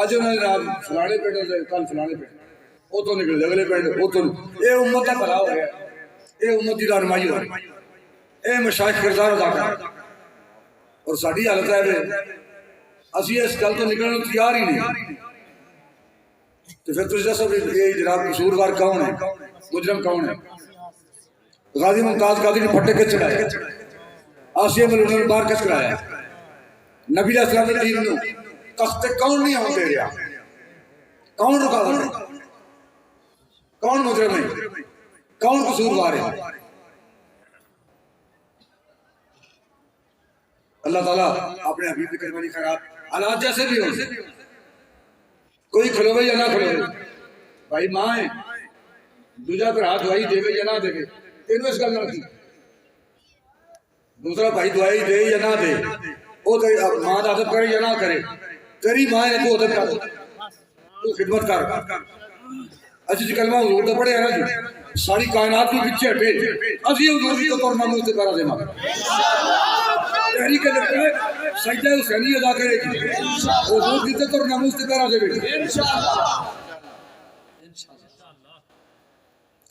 اج انہوں نے فلانے پنڈ سے کل فلانے پنڈ وہ تو نکلے اگلے پنڈ وہ تو یہ امت کا بھلا ہو گیا، یہ امت کی رہنمائی ہو رہی، یہ مشائخ کردار ادا کر، اور ساری حالت ہے اسی اس گل تو نکلنے تیار ہی نہیں، تو پھر تجھے دسو یہ جناب قصوروار کون ہے، مجرم کون ہے؟ غازی ممتاز قادری نے پھٹے کس چڑھائے، آسیہ ملونا نے باہر کس کرایا، نبی علیہ السلام نے دین نو تخت کون نہیں ہوں دے رہا، کون رکاوٹ ہے، کون مجرم ہے؟ کون قصوروار ہے؟ اللہ تعالیٰ اپنے حبیب کی کریم علیہ خیرات حالات جیسے بھی ہو، کوئی کھلوے یا نہ کھلوے، بھائی ماں ہے دوجا پر ہاتھ دعائی دے گے یا نہ دے گے، تینوں اس گل نہ رکھی، دوسرا بھائی دعائی دے یا نہ دے، وہ ماں کا ادب کرے یا نہ کرے، تیری ماں ہے تو ادب کر، تو خدمت کر۔ اچھا جی کلمہ حضور تو پڑھے ہیں نا جی، ساری کائنات کی پیچھے ہٹے اسی حضور کی تو ناموس سے پیرا دے ماں تحریک سجدہ حسینی ادا کرے گی، حضور کی تو ناموس سے پیرا دے گی،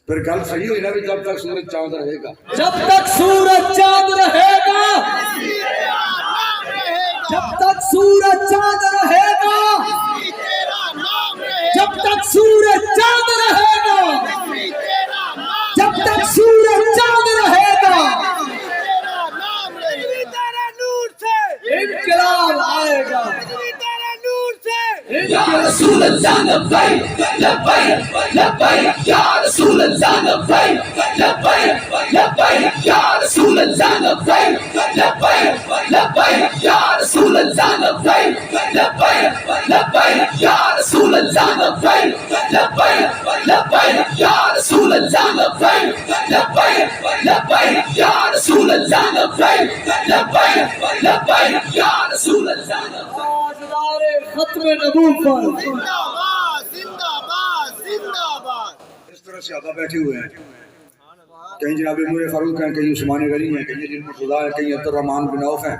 پھر گل صحیح ہوئی نا بھی جب تک سورج چاند رہے گا، جب تک سورج چاند رہے گا، جب تک سورج چاند رہے گا، جب تک سورج چاند رہے گا، جب تک سورج چاند رہے گا، انقلاب آئے گا، یا رسول اللہ لبیک لبیک لبیک یا رسول اللہ لبیک لبیک لبیک یا رسول اللہ لبیک لبیک لبیک یا رسول اللہ لبیک لبیک لبیک یا رسول اللہ لبیک لبیک لبیک یا رسول اللہ لبیک لبیک لبیک یا رسول اللہ لبیک لبیک لبیک یا رسول اللہ لبیک۔ ختم نبوت زندہ باد زندہ باد زندہ باد۔ اس طرح صحابہ بیٹھے ہوئے ہیں، کہیں جناب عمر فاروق ہیں، کہیں عثمان غنی ہیں، کہیں جن مرتضیٰ ہیں، کہیں عبد الرحمن بن عوف ہیں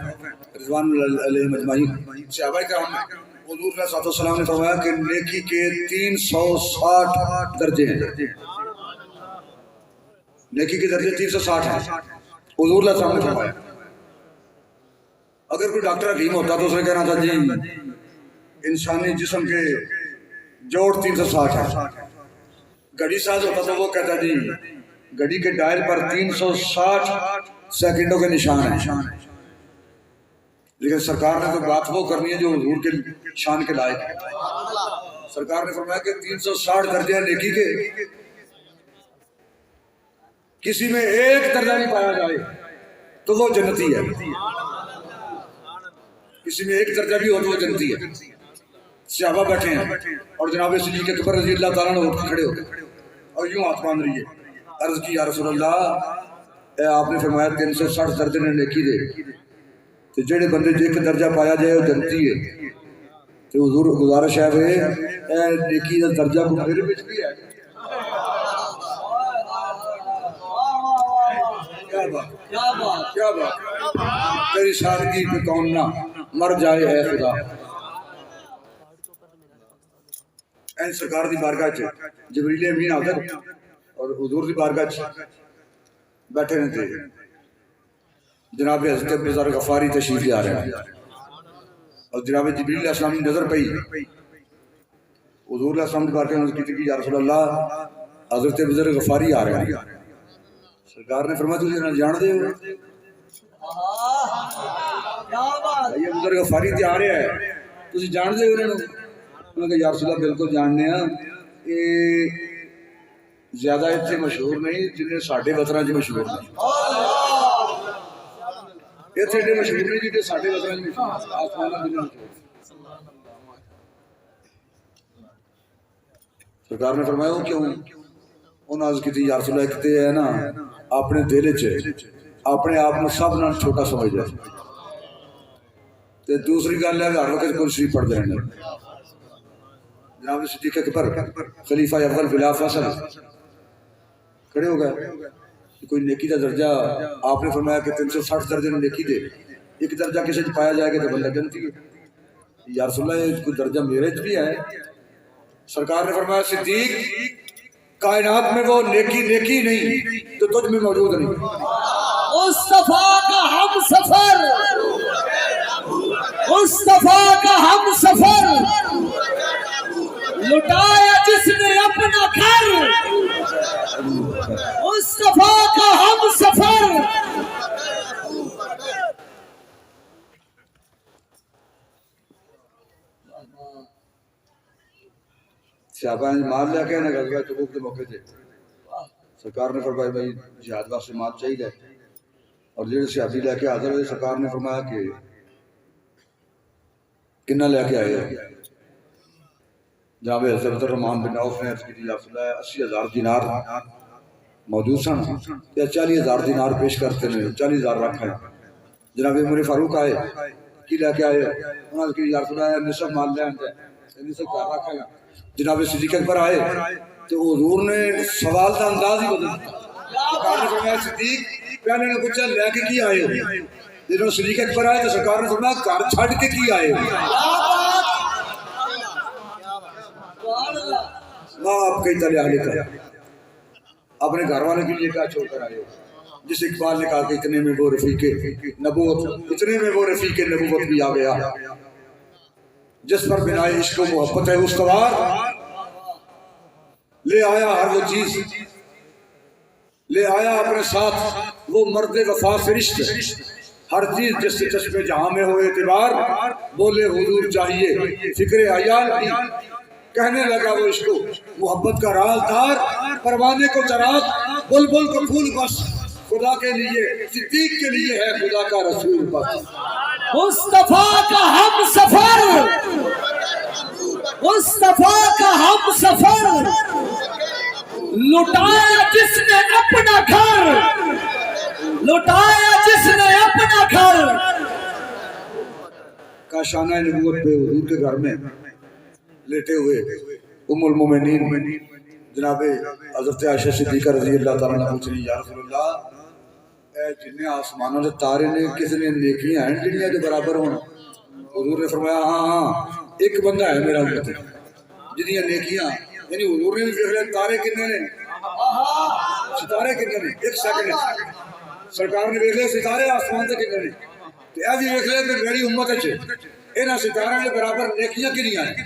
رضوان اللہ علیہم اجمعین۔ صحابہ کرام حضور صلی اللہ علیہ وسلم نے فرمایا کہ نیکی کے 360 درجے ہیں، نیکی کے درجے 360 ہیں، حضور صلی اللہ علیہ وسلم نے فرمایا۔ اگر کوئی ڈاکٹر حکیم ہوتا تو اس نے کہنا تھا جی انسانی جسم کے جوڑ 360 ہے، گھڑی ساز ہوتا تو وہ کہتا جی گھڑی کے ڈائل پر 360 سیکنڈوں کے نشان ہیں، لیکن سرکار نے تو بات وہ کرنی ہے جو حضور کے شان کے لائق ہے۔ سرکار نے فرمایا کہ 360 درجے ہیں نیکی کے، کسی میں ایک درجہ نہیں پایا جائے تو وہ جنتی ہے، کسی میں ایک درجہ بھی ہو تو وہ جنتی ہے۔ صحابہ بیٹھے ہیں اور جناب صدیق اکبر رضی اللہ تعالیٰ عنہ اٹھ کے کھڑے ہو گئے اور یوں ہاتھ باندھ رہی ہے، عرض کی یا رسول اللہ، آپ نے فرمایا 360 درجے نے نیکی دے، تو جڑے بندے ایک درجہ پایا جائے وہ جنتی ہے، تو حضور گزارش ہے اے نیکی کا درجہ کو میرے بچ بھی ہے۔ کیا بات کیا بات، تیری سادگی پہ کون نہ مر جائے اے خدا۔ این سرکار دی بارگاہ چ جبریل امین حاضر اور حضور دی بارگاہ چ بیٹھے نے تھے، جناب حضرت ابن ذر غفاری تشریف لے آ رہے ہیں اور جناب جبریل علیہ السلام کی نظر پئی، حضور علیہ السلام دی بارگاہ میں کی کہ یا رسول اللہ حضرت ابن ذر غفاری آ رہے ہیں۔ سرکار نے فرمایا تجھے نہ جان دے ہو، یہ ابن ذر غفاری تے آ رہے ہیں تجھے جان دے ہو انہوں نے؟ انہوں نے کہا یا رسول اللہ بالکل جاننے ہیں، یہ زیادہ اتنے مشہور نہیں جنہیں ساڑھے وطنہ جی مشہور نہیں، اتنے اتنے مشہور نہیں جنہیں ساڑھے وطنہ جی مشہور، آسمانہ جنہیں مشہور۔ سرکار نے فرمایا وہ کیوں؟ انہوں نے عرض کی تھی یا رسول اللہ کہتے ہیں نا اپنے دل چ اپنے آپ میں سب نہ چھوٹا سمجھ جائے، تے دوسری گل ہے ہر وقت قرآن شریف پڑھتے رہنا۔ جناب صدیق اکبر خلیفہ اول بلا فصل کھڑے ہو گئے، کوئی نیکی کا درجہ آپ نے فرمایا کہ 360 درجے نے نیکی دے، ایک درجہ کسی سے پایا جائے گا تو بندہ جنتی ہے، یا رسول اللہ کوئی درجہ میرے بھی ہے؟ سرکار نے فرمایا صدیق کائنات میں وہ نیکی نیکی نہیں تو تجھ میں موجود نہیں۔ مصطفیٰ کا ہم سفر، مصطفیٰ کا ہم سفر، لٹایا جس نے اپنا گھر، مصطفیٰ کا ہم سفر۔ صحابہ نے مار لیا کہ غزوہ تبوک کے موقع سے سرکار نے فرمایا بھائی جہاد واسطے مال چاہیے اور جڑے سیادی لے کے حاضر ہوئے سرکار نے فرمایا کہ کنا لے کے آئے جناب حضرت الرحمان بن عوف نے عرض کی یا رسول اللہ 80,000 دینار موجود سن یا 40,000 دینار پیش کرتے ہیں 40,000 رکھ ہیں جناب عمر فاروق آئے کی لے کے آئے انہوں نے کہا یا رسول اللہ نصف مال لے آتے ہیں نصف کار رکھ ہیں جناب صدیق اکبر آئے تو حضور نے سوال کا انداز ہی بدل دیا سرکار نے فرمایا صدیق پہلے نے پوچھا لے کے کی آئے جنہوں صدیق اکبر آئے تو سرکار نے فرمایا گھر چھڑ کے کی آئے آپ کئی طرح لے کر اپنے گھر والے کے لیے کیا چھوڑ کر آئے جس اقبال نے کہا کہ اتنے میں وہ رفیق نبوت اتنے میں وہ رفیق نبوت بھی آ گیا جس پر بنا عشق و محبت ہے استوار لے آیا ہر وہ چیز لے آیا اپنے ساتھ وہ مرد وفا فرشت ہر چیز جس سے چشمے جہاں میں ہو اعتبار بولے حضور چاہیے فکر عیال کی کہنے لگا وہ عشق محبت کا راز دار پروانے کو چراغ بلبل کو پھول بس خدا کے لیے صدیق کے لیے ہے خدا کا رسول بس مصطفیٰ کا ہم سفر مصطفیٰ کا ہم سفر لٹایا جس نے اپنا گھر لٹایا جس نے اپنا گھر کا شانہ نبوت پہ حضور کے گھر میں لیٹے ہوئے ام المومنین جناب حضرت عائشہ صدیقہ رضی اللہ تعالیٰ عنہ پوچھ رہی یا رسول اللہ اے جن آسمانوں سے تارے نے کس نے نیکیاں ہیں جنیاں کے برابر ہوں حضور نے فرمایا ہاں ایک بندہ ہے میرا امت جنیاں نیکیاں یعنی حضور نے بھی دیکھ لیا تارے کتنے نے ستارے کتنے نے ایک سیکنڈ سرکار نے دیکھ لیا ستارے آسمان سے کتنے نے تو ایسی دیکھ لیا کہ میری امت ہے انہاں ستاروں کے برابر نیکیاں کنیاں ہیں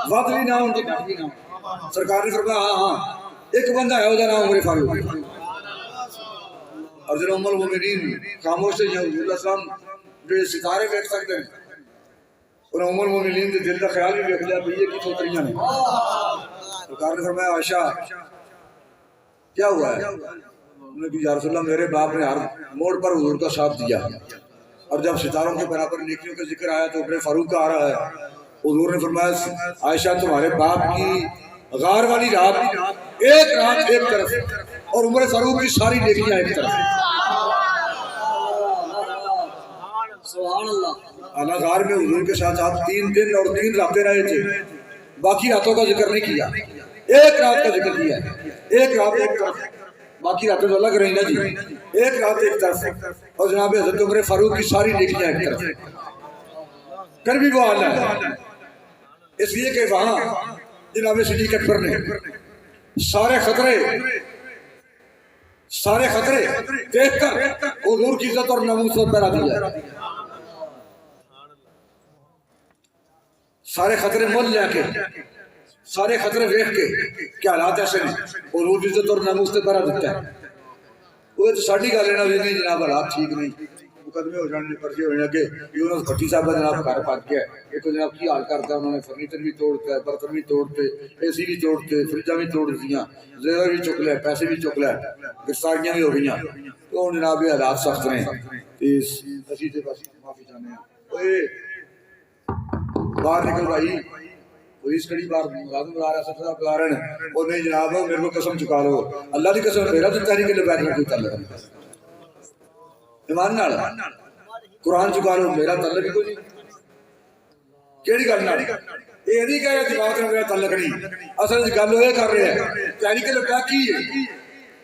وقت بھی نہ ان کی کٹ بھی نہ سرکار نے فرمایا ہاں ایک بندہ ہے ادھر نام عمر فاروق اور جنہوں ام المومنین خاموش سے حضور اللہ السلام جو ستارے دیکھ سکتے ہیں انہوں ام المومنین کے دل کا خیال بھی دیکھ لیا کہ یہ کی سوتریاں ہیں سرکار نے فرمایا عائشہ کیا ہوا ہے انہوں نے کہا یا رسول اللہ میرے باپ نے ہر موڑ پر حضور کا ساتھ دیا اور جب ستاروں کے برابر نیکیوں کا ذکر آیا تو عمر فاروق کا آ رہا ہے حضور نے فرمایا عائشہ تمہارے باپ کی غار والی رات ایک رات ایک طرف اور عمر فاروق کی ساری نیکیاں ایک طرف سبحان اللہ اعلیٰ غار میں حضور کے ساتھ آپ 3 دن اور 3 راتیں رہے تھے باقی راتوں کا ذکر نہیں کیا ایک رات کا ذکر کیا ایک رات ایک طرف باقی راتیں تو الگ رہی نا جی ایک رات ایک طرف اور جناب حضرت عمر فاروق کی ساری نیکیاں ایک طرف کر بھی وہ حال ہے اس لیے کہ وہاں جناب صدیق اکبر نے سارے خطرے دیکھ کر حضور کی عزت اور ناموس پر پیرا دیا سارے خطرے مول لے کے سارے خطرے دیکھ کے کیا حالات ایسے ہیں حضور کی عزت اور ناموس سے پیرا دیتا ہے وہ تو ساڑھی گا لینا بھی نہیں جناب حالات ٹھیک نہیں مقدمے ہو جانے پرچے ہو جانے کہ یونس بھٹی صاحب کا جناب گھر پاک گیا ہے یہ تو جناب کی حال کرتا ہے انہوں نے فرنیچر بھی توڑتا ہے برتن بھی توڑتے اے سی بھی توڑتے فریجاں بھی توڑ دیا زیور بھی چک لیا پیسے بھی چک لیا گرفتاریاں بھی ہو گئی تو جناب یہ حالات سخت ہیں اسی سے بس معافی چاہنے ہیں باہر نکل بھائی پولیس کڑی بار ملازم بلا رہا سب بلا رہے ہیں اور نہیں جناب میرے کو قسم چکا لو اللہ کی قسم میرا تو تحریک لبیک میں کوئی تعلق نہیں ایمان نال قرآن چکا لو میرا تعلق ہی کوئی نہیں کیڑی گل نال یہ نہیں کہہ رہے جماعت میں میرا تعلق نہیں اصل گل وہ کر رہے ہیں تحریک لبیک کی ہے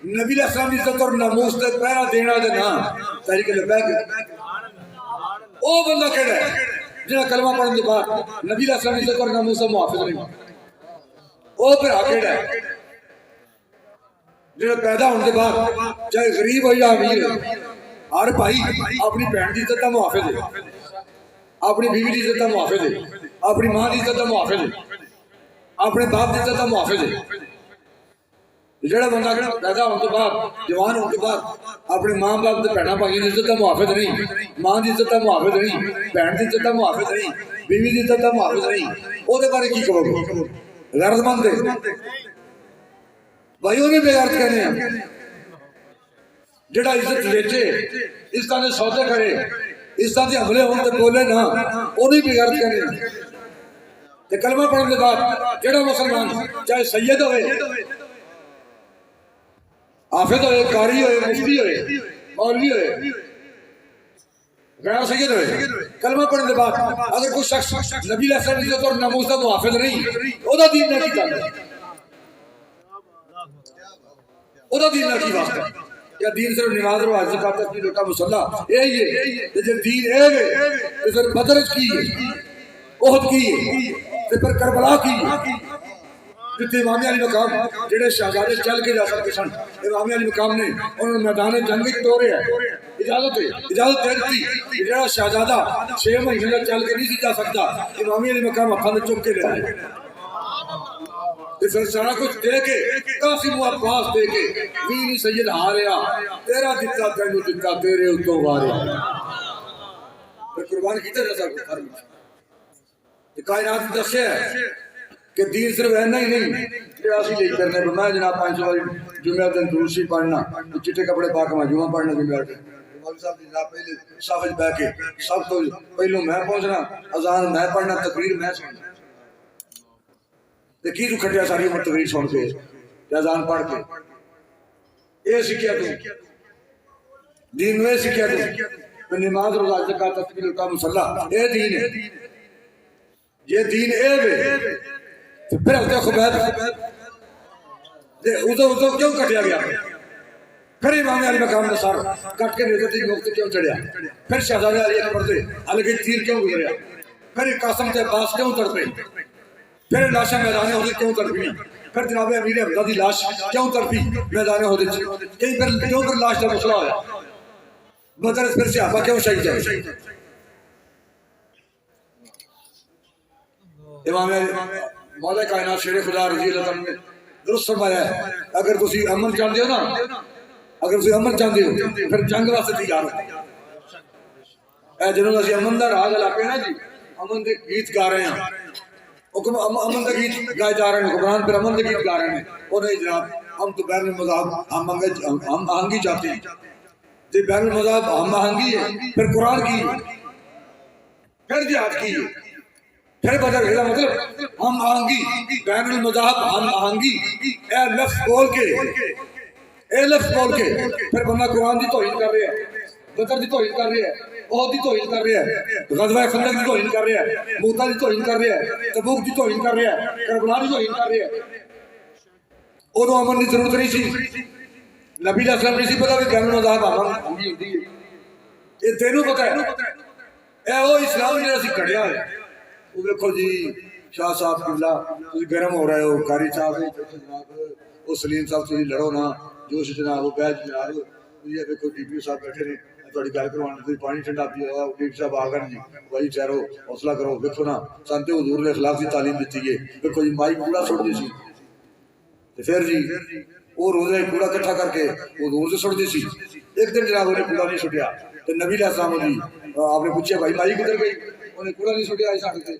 نبی علیہ السلام کی عزت اور ناموس تے پہرا دینا دے نا تحریک لبیک او بندہ کہڑا ہے جنہاں کلمہ پڑھنے کے بعد نبی علیہ السلام عزت اور ناموس سے محافظ نہیں وہ پھر آکیڑا ہے جنہاں پیدا ہونے کے بعد چاہے غریب ہو یا امیر ہو ہر بھائی اپنی بہن کی عزت کا محافظ ہے اپنی بیوی کی عزت کا محافظ ہے اپنی ماں کی عزت کا محافظ ہے اپنے باپ کی عزت کا محافظ ہے جڑا بندہ پیدا ہونے کے بعد جوان ہونے کے بعد اپنے ماں باپ کے بہنوں بھائیوں کی عزت کا محافظ نہیں ماں کی عزت کا محافظ نہیں بہن کی عزت کا محافظ نہیں بیوی کی عزت کا محافظ نہیں وہ بارے کی کہو گے غیرت مند ہے بھائی انہیں بے غیرت کہنے ہیں جڑا عزت ویچے اس طرح نے سودے کرے اس طرح کے حملے ہونے بولے نہ انہیں بے غیرت کہنے ہیں کہ کلمہ پڑھنے کے بعد جڑا مسلمان چاہے سید ہوئے حافظ ہوئے قاری ہوئے مفتی ہوئے مولوی ہوئے غیر سید ہوئے کلمہ پڑھنے کے بعد اگر کوئی شخص نبی علیہ السلام کی عزت اور ناموس کا محافظ نہیں او دا دین نہ کی گل او دا دین نہ کی واسطہ یا دین صرف نماز رو حج زکات تسبیح روزہ مصلی یہی ہے تے جے دین اے وے تے پھر بدر کی ہے احد کی ہے تے پھر کربلا کی ہے جتنے امام علی مقام جڑے شہزادے چل کے جا سکتے سن امام علی مقام نے انہوں نے میدان جنگ وچ توڑے ہے اجازت دے دی جڑا شہزادہ 6 مہینے تک چل کے نہیں جا سکتا امام علی مقام ہاتھوں میں چک کے لے آئے تے پھر سارا کچھ دے کے قاسم و عباس دے کے وین سید ہاریا تیرا دتا تینوں دتا تیرے اتوں واریا پھر قربان کیتا جا سکتا ہر کچھ کائنات دسیا ہے کہ دین صرف اینا ہی نہیں کہ اسی لے کرنے میں جناب 500 والی جمعہ دن دروشی پڑھنا چٹے کپڑے پا کے میں جمعہ پڑھنا جمعہ کے مولوی صاحب جناب پہلے صاف وچ بیٹھ کے سب تو پہلو میں پہنچنا اذان میں پڑھنا تقریر میں سننا تے کی تو کھٹیا ساری عمر تقریر سن کے اذان پڑھ کے اے سکھیا تو دین میں سکھیا تو نماز روزہ زکات تسبیح روزہ مصلی اے دین ہے یہ دین اے وے پھر ہوتے خبید ادھر کیوں کٹیا گیا پھر امام علی مقام نے سر کٹ کے نظر نقطے کیوں چڑھیا پھر شہزادہ علی اکبر سے علی تیر کیوں گزریا پھر قاسم سے عباس کیوں تڑپے پھر لاشاں میدان عہد کیوں تڑپی پھر جناب امیر حمزہ دی لاش کیوں تڑپی میدان عہد کہیں کیوں پھر لاش کا مسئلہ ہوا بدر پھر صحابہ کیوں شہید ہوئے امام مولا کائنات شیر خدا رضی اللہ عنہ نے درست فرمایا ہے اگر تسی امن چاہتے ہو نا اگر تسی امن چاہتے ہو پھر جنگ واسطے تیار ہو اے جنہوں نے امن دا راہ علاقے نا جی امن دے گیت گا رہے ہیں امن دے گیت گائے جا رہے ہیں حکمران پھر امن دے گیت گا رہے ہیں اور نہیں جناب ہم تو بین المذاہب ہم آہنگی چاہتے ہیں جی بین المذاہب ہم آہنگی ہے پھر قرآن کی پھر جہاد کی پھر بدر ہے مطلب ہم آہنگی بین المذاہب ہم آہنگی اے لفظ بول کے پھر بندہ قرآن دی توہین کر رہے ہیں بدر دی توہین کر رہے ہیں احد دی توہین کر رہے ہیں غزوہ خندق دی توہین کر رہے ہیں موتا دی توہین کر رہے ہیں تبوک دی توہین کر رہے ہیں کربلا دی توہین کر رہے ہیں ادو امن دی ضرورت نہیں سی نبی علیہ السلام نہیں سی پتا کہ بین المذاہب ہم آہنگی ہوتی ہے یہ تینوں پتہ ہے اے وہ اسلام جڑا سی کھڑیا ہے وہ دیکھو جی شاہ صاحب قبلہ تسی گرم ہو رہے ہو قاری صاحب جناب وہ سلیم صاحب تسی لڑو نا جوش جناب وہ بیج جناب یہ دیکھو ڈی پی صاحب بیٹھے نے تھوڑی گل کروانا تسی پانی ٹھنڈا پیو ڈی پی صاحب آ گئے جی بھائی ٹھہرو حوصلہ کرو دیکھو نا سانتے حضور نے اخلاق کی تعلیم دیتی ہے دیکھو جی مائی کوڑا سٹ دی سی پھر جی وہ روزے کوڑا کٹھا کر کے حضور سے سٹ دی سی ایک دن جناب انہیں کوڑا نہیں سٹیا تو نبی علیہ السلام جی آپ نے پوچھا بھائی مائی کدھر گئی انہیں کوڑا نہیں سٹیا آئی ساٹھ سے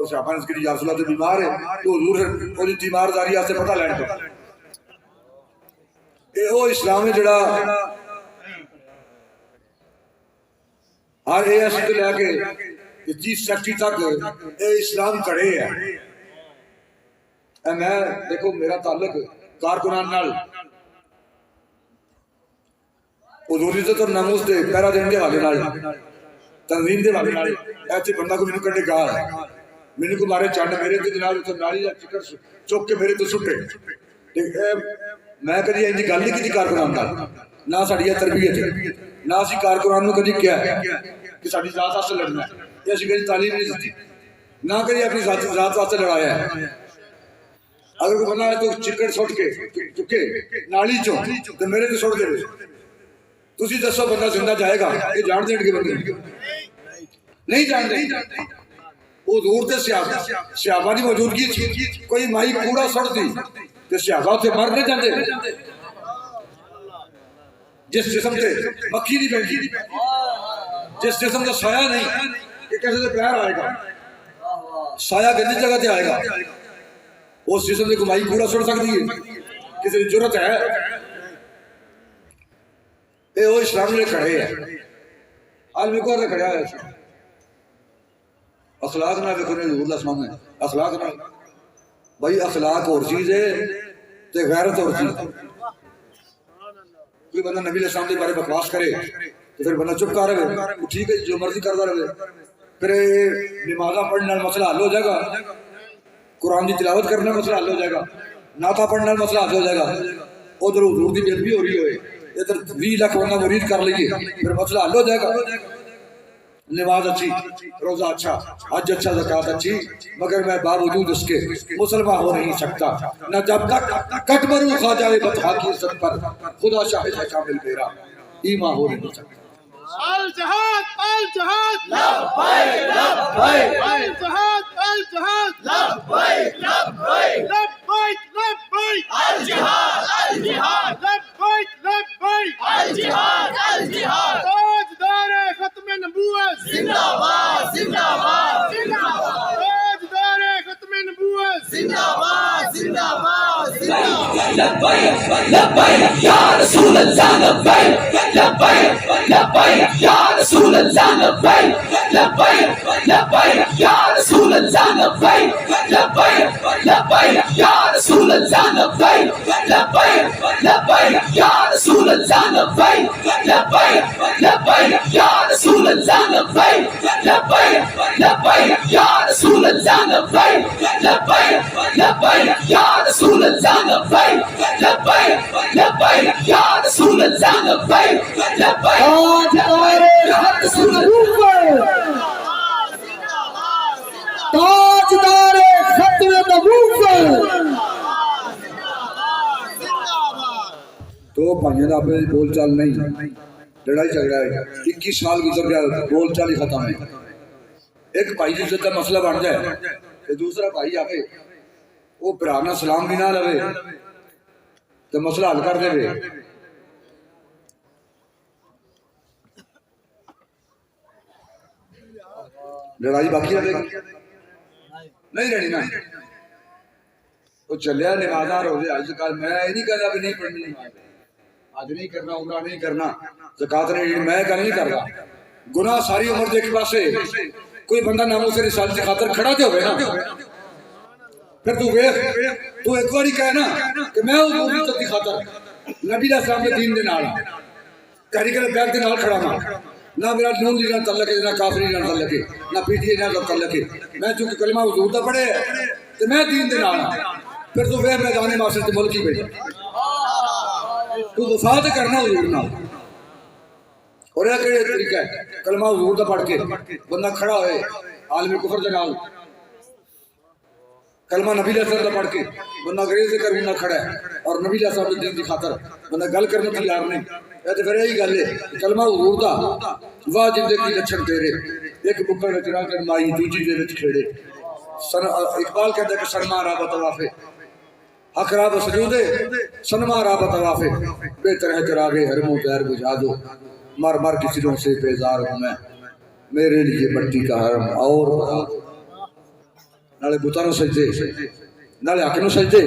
شاپان اس کے لیے رسول اللہ تو بیمار ہے تو حضور سے کوئی تیمار داری آسے پتہ لین تو اے او اسلام ہے جڑا ہر اے ایسی تو لے کے چیف سیکٹری تک اے اسلام کھڑے ہے اے میں دیکھو میرا تعلق کارکنان نال حضور عزت اور ناموس دے پہرا دین دے حوالے نال تنظیم دے حوالے نال ایسے بندہ کو مینوں کڈے گا مینوں کو مارے چنڈ میرے تے جناب تے نالی دا چکر چوک کے میرے تے سٹے میں کدی انج گل نہیں کیتی کارکنان نال نہ ساڈی تربیت نہ اسی کارکنان نوں کدی کیا کہ ساڈی ذات واسطے لڑنا ہے یا اسی کدی تعلیم نہیں دتی نہ کدی اپنی ذات واسطے لڑایا ہے اگر کوئی بندہ ہے تو چکر سٹ کے چکے نالی چوں تے میرے تے سٹ دے تسی دسو بندہ زندہ جائے گا یہ جان دین گے بندے نہیں جان دیں حضور تے صحابہ دی موجودگی کوئی مائی کوڑا سٹ دی تے صحابہ تے مر نہیں جاندے جس جسم تے مکھی نہیں بیٹھی جس جسم کا سایہ نہیں یہ کیسے تے پیر آئے گا سایہ گندی جگہ تے آئے گا اس جسم کی کمائی پورا سن سکتی ہے؟ کسی کی ضرورت ہے؟ اے وہ اسلام نے کھڑے ہیں عالمی کو کھڑے ہیں اخلاق نہ دیکھو نہیں حضور اسلام ہے اخلاق نہ بھائی اخلاق اور چیز ہے تے غیرت اور چیز کوئی بندہ نبی علیہ السلام کے بارے بکواس کرے تو پھر بندہ چپ کر رہے ٹھیک ہے جو مرضی کرتا رہے پھر نمازہ پڑھنے مسئلہ حل ہو جائے گا قرآن کی تلاوت کرنے مسئلہ حل ہو جائے گا نعتہ پڑھنے مسئلہ حل ہو جائے گا ادھر حضور کی بے ادبی ہو رہی ہوئے ادھر 20 لاکھ بندہ مرید کر لیے پھر مسئلہ حل ہو جائے گا نماز اچھی روزہ اچھا حج اچھا زکوٰۃ اچھی مگر میں باوجود اس کے مسلمان ہو نہیں سکتا نہ جب تک کٹ مروں خواجہ بطحا کی عزت پر خدا شاہد ہے شامل میرا ایمان ہو نہیں سکتا الجہاد الجہاد لبیک لبیک الجہاد الجہاد لبیک لبیک لبیک لبیک الجہاد الجہاد لبیک لبیک الجہاد الجہاد تاجدار ختم نبوت زندہ باد زندہ باد زندہ باد تاجدار ختم نبوت زندہ باد زندہ باد لبیک لبیک یا رسول اللہ لبیک لبیک لبیک یا رسول اللہ لبیک لبیک لبیک یا رسول اللہ لبیک لبیک لبیک یا رسول اللہ لبیک لبیک لبیک یا رسول اللہ لبیک لبیک لبیک یا رسول اللہ لبیک لبیک لبیک یا رسول اللہ لبیک لبیک لبیک یا رسول اللہ لبیک لبیک لبیک یا رسول اللہ لبیک لبیک تاجدار ختم نبوت تو بھائیوں کا اپنے بول چال نہیں لڑائی جھگڑا ہے 21 سال گزر گیا بول چال ہی ختم ہے ایک بھائی کی عزت کا مسئلہ بن جائے کہ دوسرا بھائی آ کے وہ پرانا سلام بھی نہ لے تو مسئلہ حل کر دے لڑائی باقی رہے گی نہیں رہنی نا وہ چلیا نمازاں روزے آج کل میں نہیں کہنا بھی نہیں پڑھنی نماز آج نہیں کرنا عمرہ نہیں کرنا زکات نہیں میں کل نہیں کر رہا گناہ ساری عمر دیکھ پاسے کوئی بندہ ناموس رسالت کی خاطر کھڑا تے ہوئے نا پھر تو ویکھ تو ایک باری کہے نا کہ میں اس عزت کی خاطر نبی علیہ السلام کے دین دے نال تحریک البیت دے نال کھڑا ہاں نہ میرا نون لینا تعلق ہے نہ کافری نہ تعلق ہے نہ پی ٹی اے نہ تعلق ہے میں چونکہ کلمہ حضور دا پڑھے تو میں دین دے نال پھر تو وہ میدان معاشرے تے ملک ہی بیٹھا تو وفات کرنا حضور نال اور یہ کہڑا طریقہ ہے کلمہ حضور دا پڑھ کے بندہ کھڑا ہوئے عالم کفر دے نال کلمہ نبی علیہ السلام دا پڑھ کے بندہ انگریز دے کرنا کھڑا ہے اور نبی علیہ السلام دے دین دی خاطر بندہ گل کرنے تیار نہیں یہ تو پھر یہی گل ہے کلمہ حضور دا واہ زندگی لچھن تیرے ایک بکر رچنا کر مائی دوجی دے وچ کھیڑے اقبال کہتا ہے کہ سنما راب طوافے حق راب سجودے سنما راب طوافے بہتر ہے چراغے حرموں پیر بجھا دو مر مر کی سروں سے بیزار ہوں میں میرے لیے مٹی کا حرم اور نالے بتانو سجدے نالے حقنو سجدے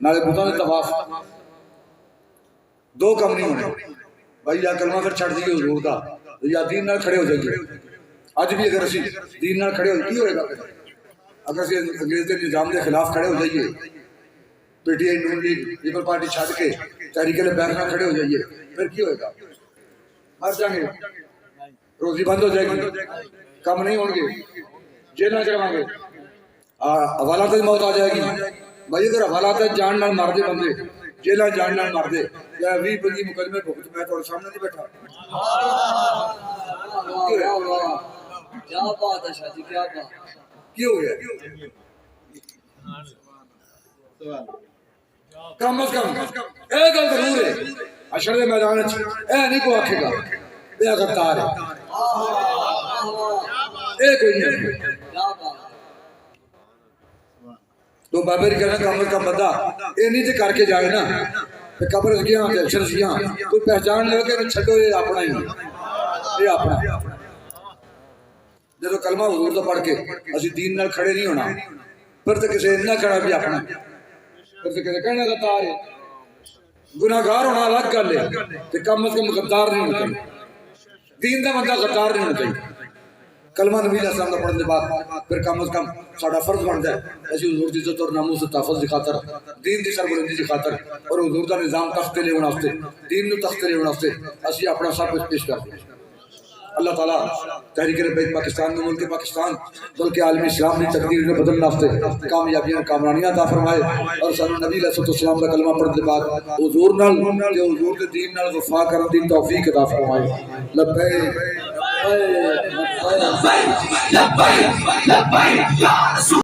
نالے بتانو طواف دو کم نہیں ہونے بھائی یا کلمہ پھر چھڑ دیئے حضور دا یا دین نال کھڑے ہو جائیے آج بھی اگر اسی دین نال کھڑے ہو کی ہوئے گا اگر اسی انگریز کے نظام کے خلاف کھڑے ہو جائیے P T I Noon League People Party چھڑ کے تحریک البیت نال کھڑے ہو جائیے پھر کی ہوئے گا مر جائیں گے روزی بند ہو جائے گی کم نہیں ہوں گے جیل نہ چڑھوائیں گے حوالات موت آ جائے گی بھائی اگر حوالات جان نال مار دے بندے جیلہ جان نال مار دے یا 20 بندی مقدمے بھگت میں تو سامنے نہیں بیٹھا کیا بات ہے شاہ جی کیا بات کیوں ہے کم از کم ایک گل ضرور ہے حشر دے میدان اے نہیں کو آکھے گا بے غدار ہے اے کوئی نہیں تو بابر کہنا کم از کم بندہ اے نہیں تے کر کے جائے نا کہ قبر گیا تے اکثر سیاں کوئی پہچان لے کہ چھڈو یہ اپنا ہی یہ اپنا جب کلمہ حضور دا پڑھ کے اسی دین نال کھڑے نہیں ہونا پھر تو کسی نہ کھڑا بھی اپنا پھر تو کسی کہنا غدار ہے گناہگار ہونا الگ گل ہے کہ کم از کم غدار نہیں ہونا چاہیے دین دا بندہ غدار نہیں ہونا چاہیے کلمہ نبی علیہ السلام کا پڑھنے بعد پھر کم از کم ساڑھا فرض بنتا ہے ایسی حضور دی عزت اور ناموس تحفظ دی خاطر دین دی سربلندی دی خاطر اور حضور دا نظام تختے لے ہونا ہفتے دین نو تختے لے ہونا ہفتے اسی اپنا سب کچھ پیش کرتے ہیں اللہ تعالیٰ تحریک لبیک پاکستان میں ملک پاکستان بلکہ عالمی اسلام کی تقدیر نے بدلنا ہفتے کامیابیاں کامرانیاں عطا فرمائے اور سانو نبی علیہ السلام کا کلمہ پڑھنے بعد حضور نال کہ حضور دے دین نال وفا کرن دی توفیق عطا فرمائے لبیک لبیک لبیک لبیک یا رسول